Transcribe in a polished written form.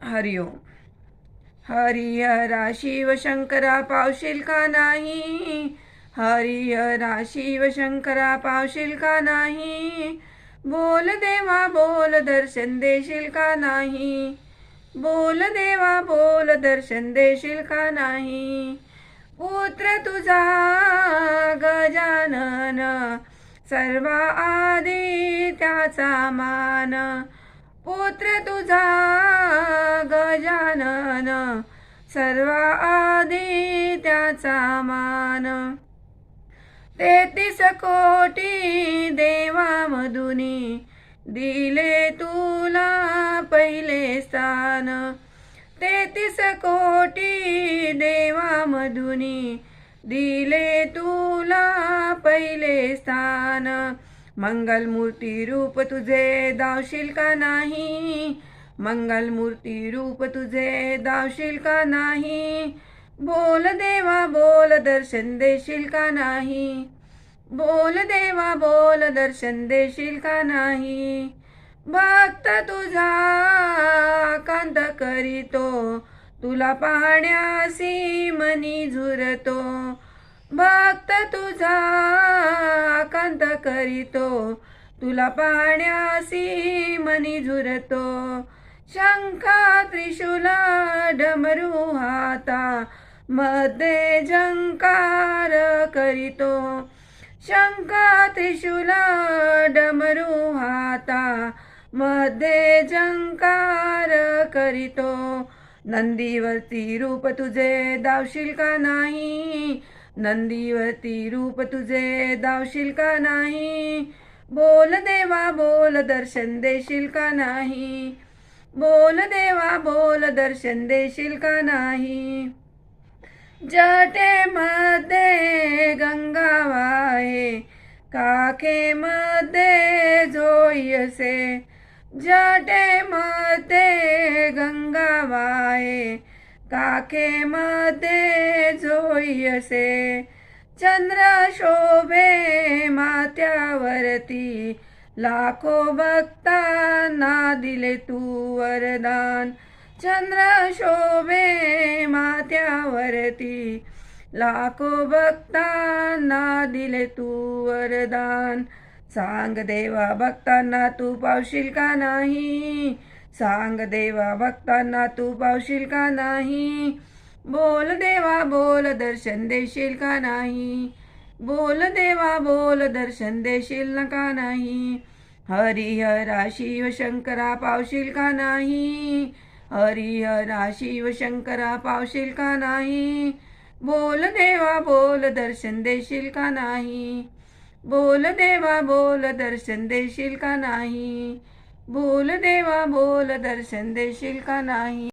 हरि ओम. हरिहरा शिव शंकरा पावशील का नाही. हरिहरा शिव शंकरा पावशील का नाही. बोल देवा बोल दर्शन देशील का नाही. बोल देवा बोल दर्शन देशील का नाही. पुत्र तुझा गजानन सर्व आधी त्याचा मान. पुत्र तुझा गजानन सर्व आधी त्याचा मान. 33 कोटी देवामधुनी दिले तुला पहिले स्थान. 33 कोटी देवामधुनी दिले तुला पहिले स्थान. मंगलमूर्ती रूप तुझे दावशील का नाही. मंगलमूर्ती रूप तुझे दावशील का नाही. बोल देवा बोल दर्शन देशील का नाही. बोल देवा बोल दर्शन देशील का नाही. भक्त तुझा कांत करीतो तुला पाहण्यासी मनी झुरतो. भक्त तुझा कांत करीतो तुला पाहण्यासी मनी झुरतो. शंखा त्रिशूल डमरू हाता मध्ये झंकार करीतो. शंखा त्रिशूल डमरू हाता मध्ये झंकार करीतो. नंदीवरती रूप तुझे दावशील का नाही. नंदीवरती रूप तुझे दावशील का नाही. बोल देवा बोल दर्शन देशील का नाही. बोल देवा बोल दर्शन देशील का नाही. जटेमध्ये गंगा वाहे काखेमध्ये झोयसे. जटेमध्ये गंगा वाहे काखेमध्ये झोयसे. चंद्र शोभे माथ्यावरती लाखो भक्तांना दिले तू वरदान. चंद्र शोभे माथ्यावरती लाखो भक्तांना दिले तू वरदान. सांग देवा भक्तांना तू पावशील का नाही. सांग देवा भक्तांना तू पावशील का नाही. बोल देवा बोल दर्शन देशील का नाही. बोल देवा बोल दर्शन देशील का नाही. हरिहरा शिव शंकरा पावशील का नाही. हरिहरा शिव शंकरा पावशील का नाही. बोल देवा बोल दर्शन देशील का नाही. बोल देवा बोल दर्शन देशील का नाही. बोल देवा बोल दर्शन देशील का नाही.